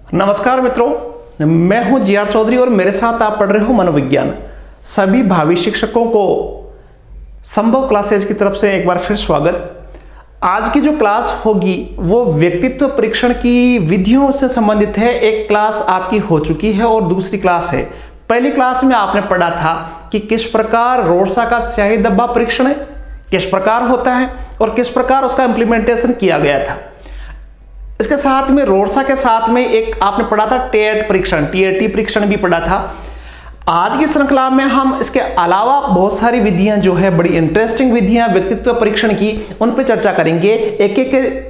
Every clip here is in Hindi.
नमस्कार मित्रों, मैं हूं जी.आर. चौधरी और मेरे साथ आप पढ़ रहे हो मनोविज्ञान। सभी भावी शिक्षकों को संभव क्लासेज की तरफ से एक बार फिर स्वागत। आज की जो क्लास होगी वो व्यक्तित्व परीक्षण की विधियों से संबंधित है। एक क्लास आपकी हो चुकी है और दूसरी क्लास है। पहली क्लास में आपने पढ़ा था कि किस प्रकार रोडसा का स्याही धब्बा परीक्षण किस प्रकार होता है और किस प्रकार उसका इंप्लीमेंटेशन किया गया था। इसके साथ में रोडसा के साथ में एक आपने पढ़ा था टेट परीक्षण, टीएटी परीक्षण भी पढ़ा था। आज की श्रृंखला में हम इसके अलावा बहुत सारी विधियां जो है बड़ी इंटरेस्टिंग विधियां व्यक्तित्व परीक्षण की, उन पर चर्चा करेंगे। एक एक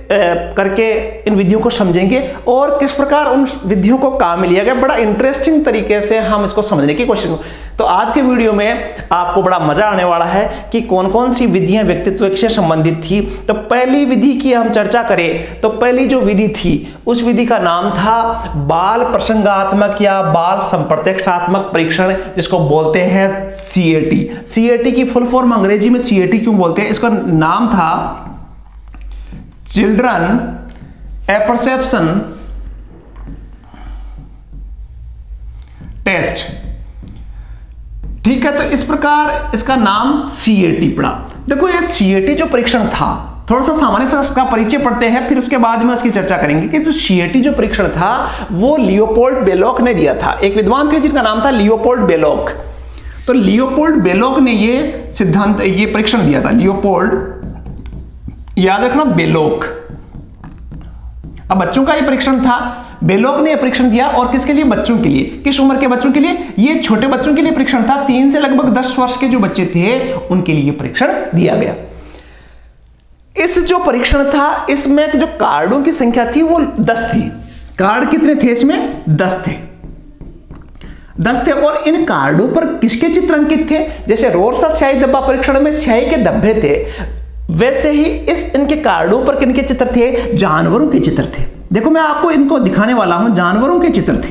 करके इन विधियों को समझेंगे और किस प्रकार उन विधियों को काम में लिया गया। बड़ा इंटरेस्टिंग तरीके से हम इसको समझने की कोशिश। तो आज के वीडियो में आपको बड़ा मजा आने वाला है कि कौन कौन सी विधियां व्यक्तित्व से संबंधित थी। तो पहली विधि की हम चर्चा करें तो पहली जो विधि थी उस विधि का नाम था बाल प्रसंगात्मक या बाल संप्रत्यक्षात्मक परीक्षण, जिसको बोलते हैं सीएटी। सीएटी की फुल फॉर्म अंग्रेजी में सीएटी क्यों बोलते हैं? इसका नाम था चिल्ड्रन एपर्सेप्शन टेस्ट। ठीक है, तो इस प्रकार इसका नाम सीएटी पड़ा। देखो ये सीएटी जो परीक्षण था, थोड़ा सा सामान्य से उसका परिचय पढ़ते हैं, फिर उसके बाद में उसकी चर्चा करेंगे कि जो सीएटी जो परीक्षण था वो लियोपोल्ड बेलोक ने दिया था। एक विद्वान थे जिनका नाम था लियोपोल्ड बेलोक। तो लियोपोल्ड बेलोक ने ये सिद्धांत, ये परीक्षण दिया था। लियोपोल्ड, याद रखना, बेलोक। अब बच्चों का ये परीक्षण था, बेलोक ने यह परीक्षण दिया। और किसके लिए? बच्चों के लिए। किस उम्र के बच्चों के लिए? ये छोटे बच्चों के लिए परीक्षण था। 3 से लगभग 10 वर्ष के जो बच्चे थे उनके लिए परीक्षण दिया गया। इस जो परीक्षण था इसमें जो कार्डों की संख्या थी वो 10 थी। कार्ड कितने थे इसमें? 10 थे। 10 थे। और इन कार्डों पर किसके चित्र अंकित थे? जैसे रोडसा स्याही धब्बा परीक्षण में स्याही के धब्बे थे, वैसे ही इस इनके कार्डों पर किनके चित्र थे? जानवरों के चित्र थे। देखो मैं आपको इनको दिखाने वाला हूं, जानवरों के चित्र थे।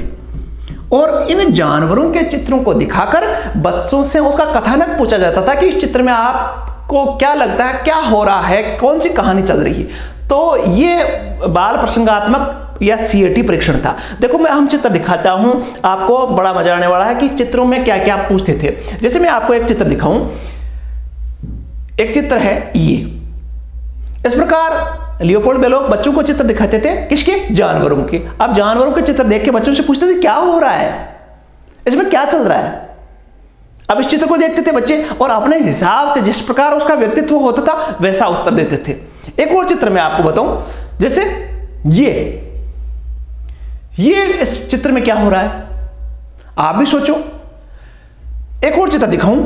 और इन जानवरों के चित्रों को दिखाकर बच्चों से उसका कथानक पूछा जाता था कि इस चित्र में आपको क्या लगता है, क्या हो रहा है, कौन सी कहानी चल रही है। तो ये बाल प्रसंगात्मक या सीएटी परीक्षण था। देखो मैं हम चित्र दिखाता हूं, आपको बड़ा मजा आने वाला है कि चित्रों में क्या क्या पूछते थे। जैसे मैं आपको एक चित्र दिखाऊं, एक चित्र है ये। इस प्रकार लियोपोल्ड बेलोक बच्चों को चित्र दिखाते थे, किसके? जानवरों के। अब जानवरों के चित्र देख के बच्चों से पूछते थे क्या हो रहा है, इसमें क्या चल रहा है। अब इस चित्र को देखते थे बच्चे और अपने हिसाब से जिस प्रकार उसका व्यक्तित्व होता था वैसा उत्तर देते थे। एक और चित्र मैं आपको बताऊं, जैसे ये इस चित्र में क्या हो रहा है, आप भी सोचो। एक और चित्र दिखाऊं,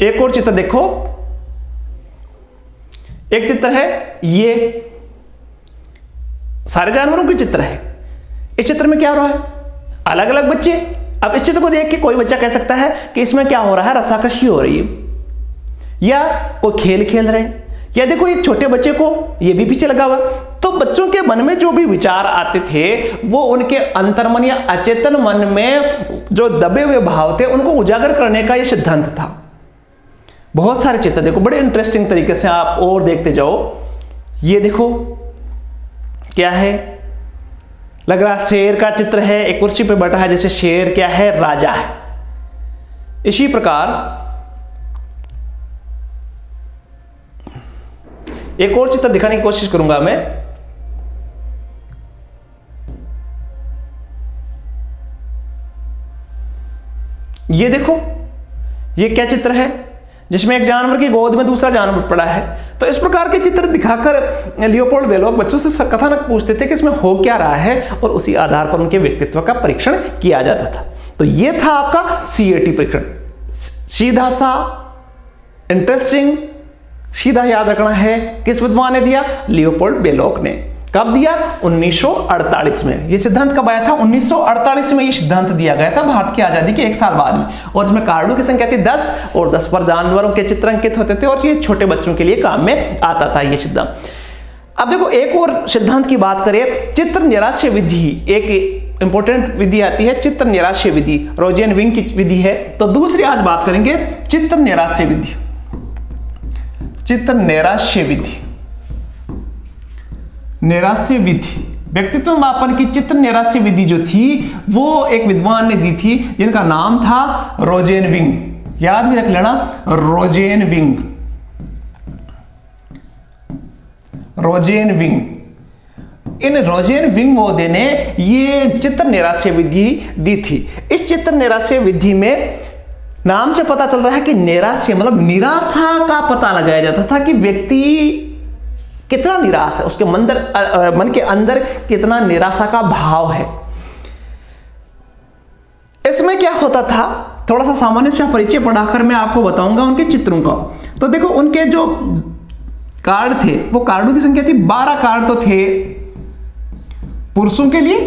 एक और चित्र देखो। एक चित्र है ये, सारे जानवरों के चित्र है। इस चित्र में क्या हो रहा है? अलग अलग बच्चे। अब इस चित्र को देख के कोई बच्चा कह सकता है कि इसमें क्या हो रहा है, रस्साकशी हो रही है, या कोई खेल खेल रहे हैं, या देखो एक छोटे बच्चे को ये भी पीछे लगा हुआ। तो बच्चों के मन में जो भी विचार आते थे वो उनके अंतर्मन या अचेतन मन में जो दबे हुए भाव थे उनको उजागर करने का यह सिद्धांत था। बहुत सारे चित्र देखो, बड़े इंटरेस्टिंग तरीके से आप और देखते जाओ। ये देखो क्या है, लग रहा शेर का चित्र है, एक कुर्सी पे बैठा है, जैसे शेर क्या है, राजा है। इसी प्रकार एक और चित्र दिखाने की कोशिश करूंगा मैं। ये देखो, ये क्या चित्र है, जिसमें एक जानवर की गोद में दूसरा जानवर पड़ा है। तो इस प्रकार के चित्र दिखाकर लियोपोल्ड बेलोक बच्चों से कथानक पूछते थे कि इसमें हो क्या रहा है और उसी आधार पर उनके व्यक्तित्व का परीक्षण किया जाता था। तो यह था आपका सीएटी परीक्षण। सीधा सा, इंटरेस्टिंग, सीधा याद रखना है। किस विद्वान ने दिया? लियोपोल्ड बेलोक ने। कब दिया? 1948 में। यह सिद्धांत कब आया था? 1948 में यह सिद्धांत दिया गया था, भारत की आजादी के 1 साल बाद में। और इसमें कार्डों की संख्या थी 10 और 10 पर जानवरों के चित्र अंकित होते थे और ये छोटे बच्चों के लिए काम में आता था यह सिद्धांत। अब देखो एक और सिद्धांत की बात करें, चित्र निराश्य विधि। एक इंपॉर्टेंट विधि आती है चित्र निराश्य विधि, रोजेन विंग की विधि है। तो दूसरी आज बात करेंगे चित्र निराश्य विधि। चित्र नैराश्य विधि, नैराश्य विधि, व्यक्तित्व मापन की चित्र नैराश्य विधि जो थी वो एक विद्वान ने दी थी जिनका नाम था रोजेनविंग। याद भी रख लेना, रोजेनविंग। रोजेनविंग, इन रोजेनविंग ने ये चित्र नैराश्य विधि दी थी। इस चित्र नैराश्य विधि में नाम से पता चल रहा है कि नैराश्य मतलब निराशा का पता लगाया जाता था कि व्यक्ति कितना निराश है, उसके मन के अंदर कितना निराशा का भाव है। इसमें क्या होता था, थोड़ा सा सामान्य सा परिचय पढ़ाकर मैं आपको बताऊंगा उनके चित्रों का। तो देखो उनके जो कार्ड थे वो कार्डों की संख्या थी 12 कार्ड तो थे पुरुषों के लिए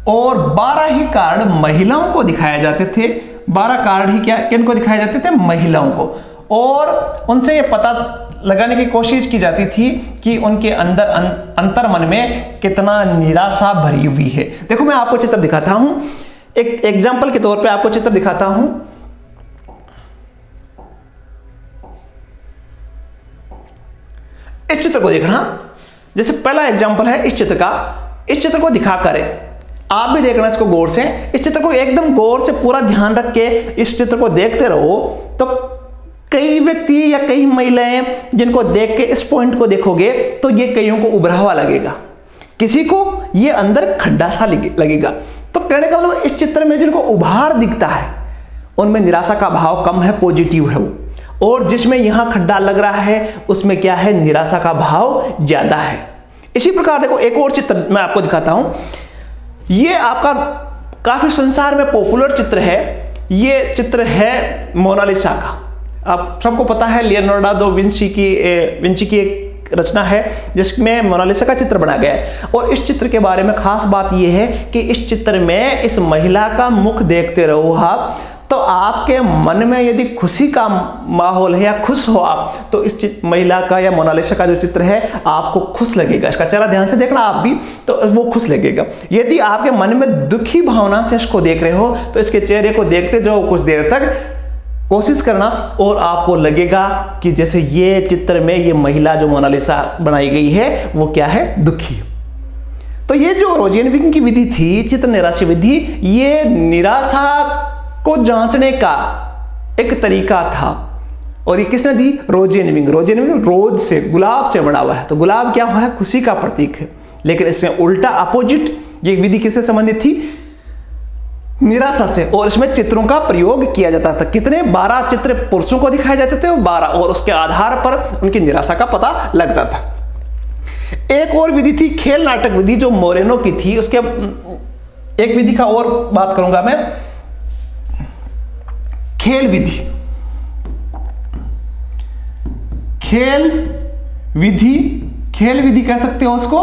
और 12 ही कार्ड महिलाओं को दिखाए जाते थे। 12 कार्ड ही क्या किनको दिखाए जाते थे, महिलाओं को। और उनसे ये पता लगाने की कोशिश की जाती थी कि उनके अंदर अंतर मन में कितना निराशा भरी हुई है। देखो मैं आपको चित्र दिखाता हूं, एक एग्जाम्पल के तौर पे आपको चित्र दिखाता हूं। इस चित्र को देखना, जैसे पहला एग्जाम्पल है इस चित्र का, इस चित्र को दिखा करे आप भी देखना इसको गौर से। इस चित्र को एकदम गौर से पूरा ध्यान रख के इस चित्र को देखते रहो। तो कई व्यक्ति या कई महिलाएं जिनको देख के इस पॉइंट को देखोगे तो ये कईयों को उभरा हुआ लगेगा, किसी को ये अंदर खड्डा सा लगेगा। तो कहने का मतलब इस चित्र में जिनको उभार दिखता है उनमें निराशा का भाव कम है, पॉजिटिव है वो, और जिसमें यहां खड्डा लग रहा है उसमें क्या है, निराशा का भाव ज्यादा है। इसी प्रकार देखो एक और चित्र मैं आपको दिखाता हूं। ये आपका काफी संसार में पॉपुलर चित्र है। ये चित्र है मोनालिसा का। आप सबको पता है लियोनार्डो विंची की एक रचना है जिसमें मोनालिसा का चित्र बनाया गया है। और इस चित्र के बारे में खास बात यह है कि इस चित्र में इस महिला का मुख देखते रहो आप, तो आपके मन में यदि खुशी का माहौल है या खुश हो आप, तो इस महिला का या मोनालिसा का जो चित्र है आपको खुश लगेगा। इसका चेहरा ध्यान से देखना आप भी, तो वो खुश लगेगा। यदि आपके मन में दुखी भावना से इसको देख रहे हो तो इसके चेहरे को देखते जाओ कुछ देर तक, कोशिश करना, और आपको लगेगा कि जैसे ये चित्र में ये महिला जो मोनालिसा बनाई गई है वो क्या है, दुखी। तो ये जो रोजेनविंग की विधि थी, चित्र नैराश्य विधि, ये निराशा को जांचने का एक तरीका था। और ये किसने दी, रोजेनविंग। रोजेनविंग रोज से, गुलाब से बना हुआ है, तो गुलाब क्या हुआ है, खुशी का प्रतीक है। लेकिन इसमें उल्टा अपोजिट ये विधि किससे संबंधित थी, निराशा से। और इसमें चित्रों का प्रयोग किया जाता था। कितने, 12 चित्र पुरुषों को दिखाए जाते थे और 12, और उसके आधार पर उनकी निराशा का पता लगता था। एक और विधि थी खेल नाटक विधि जो मोरेनो की थी। उसके एक विधि का और बात करूंगा मैं, खेल विधि। खेल विधि कह सकते हो उसको।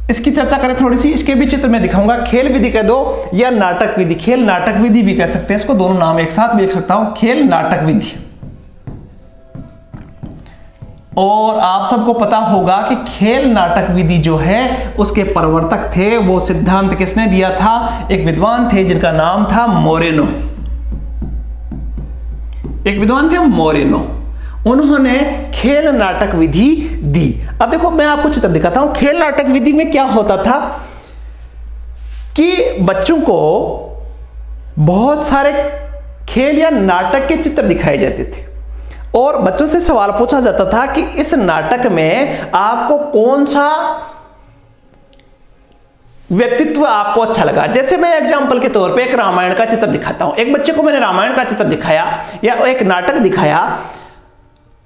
इसकी चर्चा करें थोड़ी सी, इसके भी चित्र में दिखाऊंगा। खेल विधि कह दो या नाटक विधि, खेल नाटक विधि भी कह सकते हैं इसको, दोनों नाम एक साथ भी लिख सकता हूं, खेल नाटक विधि। और आप सबको पता होगा कि खेल नाटक विधि जो है उसके प्रवर्तक थे, वो सिद्धांत किसने दिया था, एक विद्वान थे जिनका नाम था मोरेनो। एक विद्वान थे मोरेनो, उन्होंने खेल नाटक विधि दी। अब देखो मैं आपको चित्र दिखाता हूं। खेल नाटक विधि में क्या होता था कि बच्चों को बहुत सारे खेल या नाटक के चित्र दिखाए जाते थे और बच्चों से सवाल पूछा जाता था कि इस नाटक में आपको कौन सा व्यक्तित्व आपको अच्छा लगा। जैसे मैं एग्जाम्पल के तौर पे एक रामायण का चित्र दिखाता हूं। एक बच्चे को मैंने रामायण का चित्र दिखाया या एक नाटक दिखाया,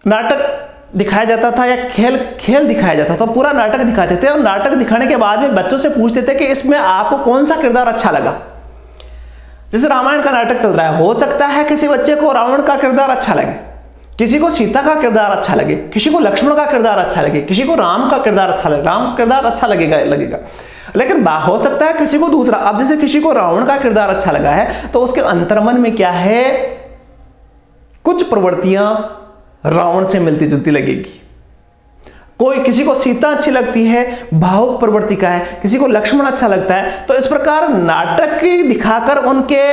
नाटक दिखाया जाता था या खेल दिखाया जाता था, पूरा नाटक दिखाते थे। और नाटक दिखाने के बाद में बच्चों से पूछते थे कि इसमें आपको कौन सा किरदार अच्छा लगा। जैसे रामायण का नाटक चल रहा है, हो सकता है किसी बच्चे को रावण का किरदार अच्छा लगे, किसी को सीता का किरदार अच्छा लगे, किसी को लक्ष्मण का किरदार अच्छा लगे, किसी को राम का किरदार अच्छा लगे, राम किरदार अच्छा लगेगा। लेकिन हो सकता है किसी को दूसरा। अब जैसे किसी को रावण का किरदार अच्छा लगा है तो उसके अंतर्मन में क्या है, कुछ प्रवृत्तियां रावण से मिलती जुलती लगेगी। कोई किसी को सीता अच्छी लगती है, भावुक प्रवृत्ति का है, किसी को लक्ष्मण अच्छा लगता है। तो इस प्रकार नाटक दिखाकर उनके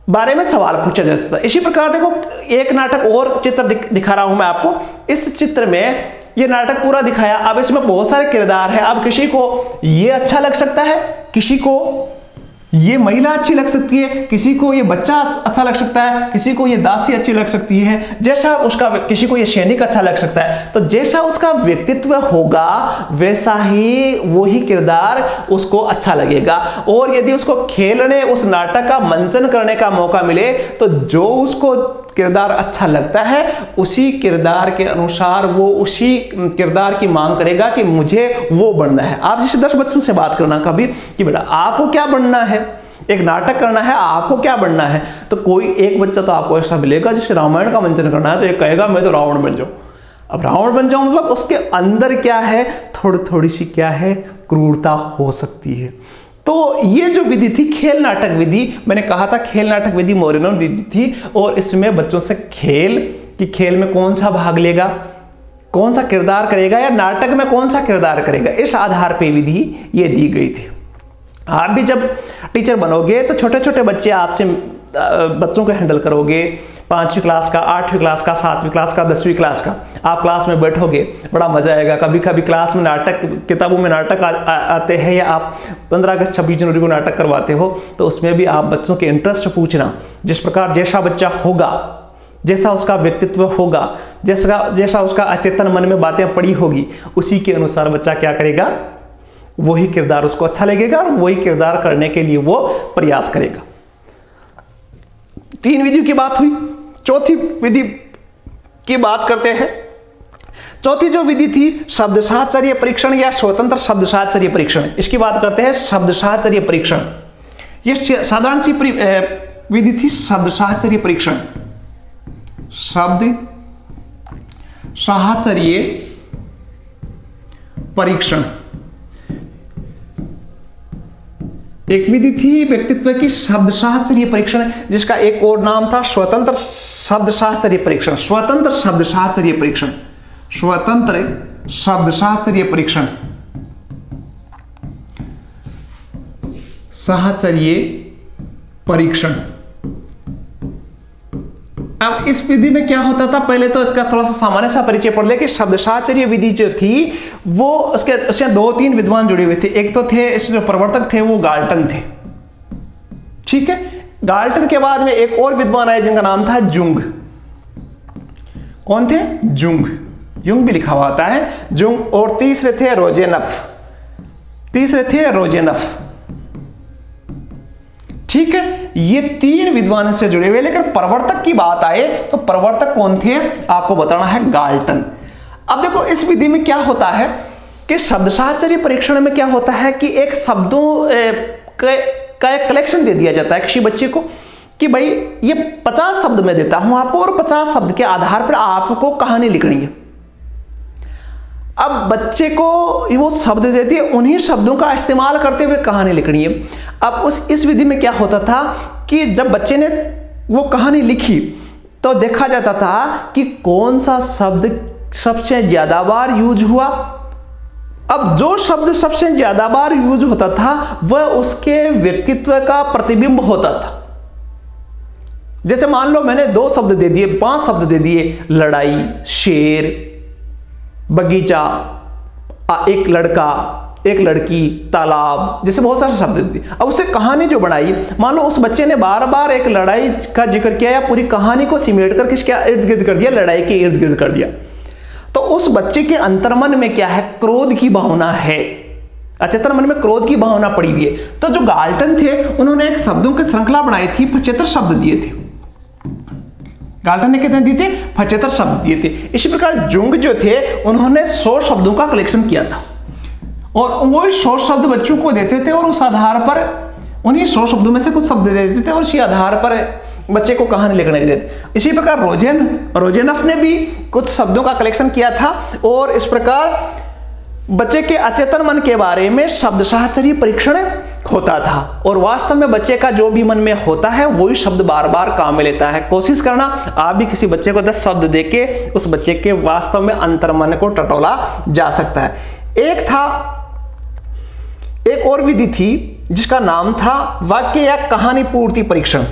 बारे में सवाल पूछा जाता था। इसी प्रकार देखो एक नाटक और चित्र दिखा रहा हूं मैं आपको। इस चित्र में ये नाटक पूरा दिखाया। अब इसमें बहुत सारे किरदार है। अब किसी को ये अच्छा लग सकता है, किसी को ये महिला अच्छी लग सकती है, किसी को ये बच्चा अच्छा लग सकता है, किसी को ये दासी अच्छी लग सकती है, जैसा उसका, किसी को ये सैनिक अच्छा लग सकता है। तो जैसा उसका व्यक्तित्व होगा वैसा ही वही किरदार उसको अच्छा लगेगा। और यदि उसको खेलने, उस नाटक का मंचन करने का मौका मिले तो जो उसको किरदार अच्छा लगता है उसी किरदार के अनुसार वो उसी किरदार की मांग करेगा कि मुझे वो बनना है। आप जैसे 10 बच्चों से बात करना कभी कि बेटा आपको क्या बनना है, एक नाटक करना है, आपको क्या बनना है, तो कोई एक बच्चा तो आपको ऐसा मिलेगा जिसे रामायण का मंचन करना है तो एक कहेगा मैं तो रावण बन जाऊं। अब रावण बन जाऊं मतलब उसके अंदर क्या है, थोड़ी सी क्या है, क्रूरता हो सकती है। तो ये जो विधि थी खेल नाटक विधि, मैंने कहा था खेल नाटक विधि मोरेनो विधि थी। और इसमें बच्चों से खेल कि खेल में कौन सा भाग लेगा, कौन सा किरदार करेगा, या नाटक में कौन सा किरदार करेगा, इस आधार पे विधि ये दी गई थी। आप भी जब टीचर बनोगे तो छोटे छोटे बच्चे आपसे बच्चों को हैंडल करोगे, 5वीं क्लास का, 8वीं क्लास का, 7वीं क्लास का, 10वीं क्लास का, आप क्लास में बैठोगे, बड़ा मजा आएगा। कभी कभी क्लास में नाटक, किताबों में नाटक आते हैं, या आप 15 अगस्त 26 जनवरी को नाटक करवाते हो तो उसमें भी आप बच्चों के इंटरेस्ट पूछना। जिस प्रकार जैसा बच्चा होगा, जैसा उसका व्यक्तित्व होगा, जैसा उसका अचेतन मन में बातें पड़ी होगी, उसी के अनुसार बच्चा क्या करेगा, वही किरदार उसको अच्छा लगेगा और वही किरदार करने के लिए वो प्रयास करेगा। 3 विधियों की बात हुई। चौथी विधि की बात करते हैं। चौथी जो विधि थी शब्द साहचर्य परीक्षण या स्वतंत्र शब्द साहचर्य परीक्षण, इसकी बात करते हैं। शब्द साहचर्य परीक्षण ये साधारण सी विधि थी। शब्द साहचर्य परीक्षण, शब्द साहचर्य परीक्षण एक विधि थी व्यक्तित्व की शब्द साहचर्य परीक्षण, जिसका एक और नाम था स्वतंत्र शब्द साहचर्य परीक्षण। स्वतंत्र शब्द साहचर्य परीक्षण, स्वतंत्र शब्द साहचर्य परीक्षण, साहचर्य परीक्षण। अब इस विधि में क्या होता था, पहले तो इसका थोड़ा सा सामान्य सा परिचय पढ़ ले कि शब्द साहचर्य विधि जो थी वो उसके 2-3 विद्वान जुड़े हुए थे। एक तो थे इसके जो प्रवर्तक थे वो गाल्टन थे, ठीक है। गाल्टन के बाद में एक और विद्वान आए जिनका नाम था जुंग। कौन थे? जुंग, युंग भी लिखा हुआ आता है, जुंग। और तीसरे थे रोजेनफ, ठीक है। ये 3 विद्वान से जुड़े हुए। लेकिन प्रवर्तक की बात आए तो प्रवर्तक कौन थे आपको बताना है, गाल्टन। अब देखो इस विधि में क्या होता है कि शब्द साहचर्य परीक्षण में क्या होता है कि एक शब्दों का एक कलेक्शन दे दिया जाता है किसी बच्चे को कि भाई ये 50 शब्द मैं देता हूं आपको और 50 शब्द के आधार पर आपको कहानी लिखनी है। अब बच्चे को वो शब्द दे दिए, उन्हीं शब्दों का इस्तेमाल करते हुए कहानी लिखनी है। अब इस विधि में क्या होता था कि जब बच्चे ने वो कहानी लिखी तो देखा जाता था कि कौन सा शब्द सबसे ज्यादा बार यूज हुआ। अब जो शब्द सबसे ज्यादा बार यूज होता था वह उसके व्यक्तित्व का प्रतिबिंब होता था। जैसे मान लो मैंने 2 शब्द दे दिए, 5 शब्द दे दिए, लड़ाई, शेर, बगीचा, एक लड़का, एक लड़की, तालाब, जैसे बहुत सारे शब्द दिए। अब उसे कहानी जो बनाई, मान लो उस बच्चे ने बार बार एक लड़ाई का जिक्र किया या पूरी कहानी को सिमेट कर किसके इर्द गिर्द कर दिया, लड़ाई के इर्द गिर्द कर दिया, तो उस बच्चे के अंतर्मन में क्या है, क्रोध की भावना है, अचेतन मन में क्रोध की भावना पड़ी हुई है। तो जो गाल्टन थे उन्होंने एक शब्दों की श्रृंखला बनाई थी, 75 शब्द दिए थे। गाल्टन ने कितने दिए थे? 75 शब्द दिए थे। इसी प्रकार जुंग जो थे उन्होंने 100 शब्दों का कलेक्शन किया था और वो 100 शब्द बच्चों को देते थे और उस आधार पर उन्हीं 100 शब्दों में से कुछ शब्द दे देते थे और इसी आधार पर बच्चे को कहानी लिखने देते। इसी प्रकार रोजेनफ ने भी कुछ शब्दों का कलेक्शन किया था और इस प्रकार बच्चे के अचेतन मन के बारे में शब्द साहचर्य परीक्षण होता था और वास्तव में बच्चे का जो भी मन में होता है वही शब्द बार बार काम में लेता है। कोशिश करना आप भी किसी बच्चे को 10 शब्द देके उस बच्चे के वास्तव में अंतर्मन को टटोला जा सकता है। एक और विधि थी जिसका नाम था वाक्य या कहानी पूर्ति परीक्षण।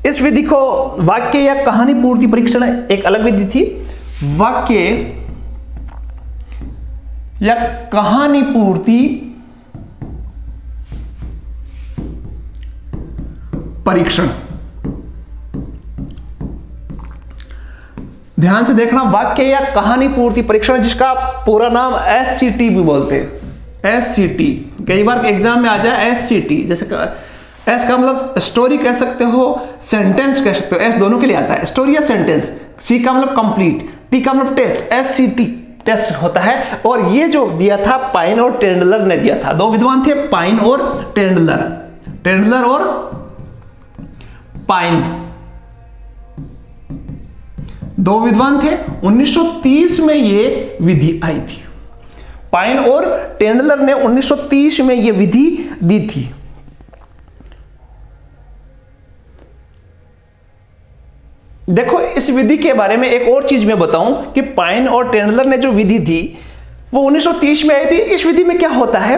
इस विधि को वाक्य या कहानी पूर्ति परीक्षण एक अलग विधि थी। वाक्य या कहानी पूर्ति परीक्षण। ध्यान से देखना, वाक्य या कहानी पूर्ति परीक्षण, जिसका पूरा नाम SCT भी बोलते हैं। SCT कई बार एग्जाम में आ जाए SCT, जैसे एस का मतलब स्टोरी कह सकते हो, सेंटेंस कह सकते हो, एस दोनों के लिए आता है, स्टोरी या सेंटेंस। सी का मतलब कंप्लीट, टी का मतलब टेस्ट, SCT टेस्ट होता है। और ये जो दिया था पाइन और टेंडलर ने दिया था, दो विद्वान थे पाइन और टेंडलर, टेंडलर और पाइन, दो विद्वान थे। 1930 में ये विधि आई थी। पाइन और टेंडलर ने 1930 में ये विधि दी थी। देखो, इस विधि के बारे में एक और चीज मैं बताऊं कि पाइन और टेंडलर ने जो विधि दी वो 1930 में आई थी। इस विधि में क्या होता है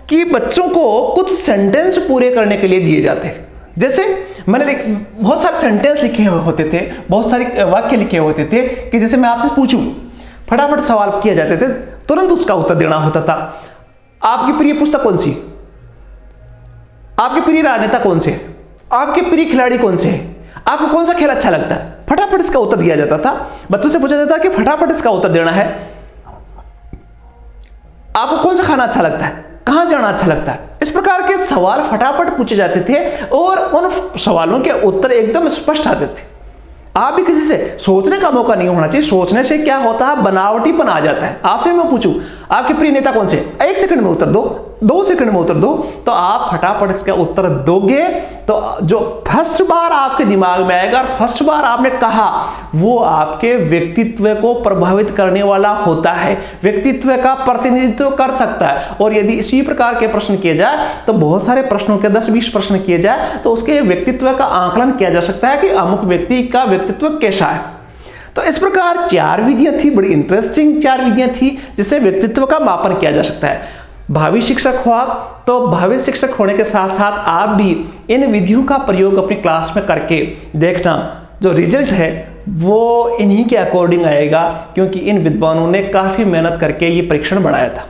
कि बच्चों को कुछ सेंटेंस पूरे करने के लिए दिए जाते हैं। जैसे मैंने बहुत सारे सेंटेंस लिखे हुए होते थे, बहुत सारे वाक्य लिखे होते थे कि जैसे मैं आपसे पूछूं, फटाफट सवाल किए जाते थे, तुरंत उसका उत्तर देना होता था। आपकी प्रिय पुस्तक कौन सी, आपके प्रिय राजनेता कौन से, आपके प्रिय खिलाड़ी कौन से है, आपको कौन सा खेल अच्छा लगता है, फटाफट इसका उत्तर दिया जाता था। बच्चों से पूछा जाता कि फटाफट इसका उत्तर देना है। आपको कौन सा खाना अच्छा लगता है, कहां जाना अच्छा लगता है। इस प्रकार के सवाल फटाफट पूछे जाते थे और उन सवालों के उत्तर एकदम स्पष्ट आते थे। आप भी किसी से सोचने का मौका नहीं होना चाहिए। सोचने से क्या होता है, बनावटीपन आ जाता है। आपसे मैं पूछूं आपके प्रिय नेता कौन से, 1 सेकंड में उत्तर दो, 2 सेकंड में उत्तर दो, तो आप फटाफट इसका उत्तर दोगे। तो जो फर्स्ट बार आपके दिमाग में आएगा और फर्स्ट बार आपने कहा वो आपके व्यक्तित्व को प्रभावित करने वाला होता है, व्यक्तित्व का प्रतिनिधित्व कर सकता है। और यदि इसी प्रकार के प्रश्न किए जाए तो बहुत सारे प्रश्नों के 10-20 प्रश्न किए जाए तो उसके व्यक्तित्व का आकलन किया जा सकता है कि अमुक व्यक्ति का व्यक्तित्व कैसा है। तो इस प्रकार 4 विधियां थी, बड़ी इंटरेस्टिंग 4 विधियां थी जिससे व्यक्तित्व का मापन किया जा सकता है। भावी शिक्षक हो आप, तो भावी शिक्षक होने के साथ साथ आप भी इन विधियों का प्रयोग अपनी क्लास में करके देखना, जो रिजल्ट है वो इन्हीं के अकॉर्डिंग आएगा, क्योंकि इन विद्वानों ने काफ़ी मेहनत करके ये परीक्षण बनाया था।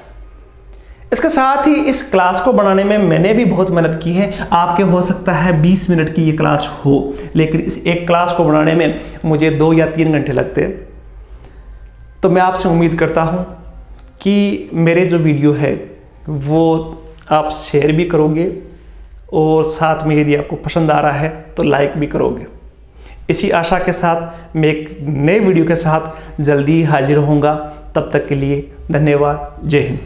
इसके साथ ही इस क्लास को बनाने में मैंने भी बहुत मेहनत की है। आपके हो सकता है 20 मिनट की ये क्लास हो, लेकिन इस एक क्लास को बनाने में मुझे 2 या 3 घंटे लगते। तो मैं आपसे उम्मीद करता हूँ कि मेरे जो वीडियो है वो आप शेयर भी करोगे और साथ में यदि आपको पसंद आ रहा है तो लाइक भी करोगे। इसी आशा के साथ मैं एक नए वीडियो के साथ जल्दी हाजिर होऊंगा। तब तक के लिए धन्यवाद। जय हिंद।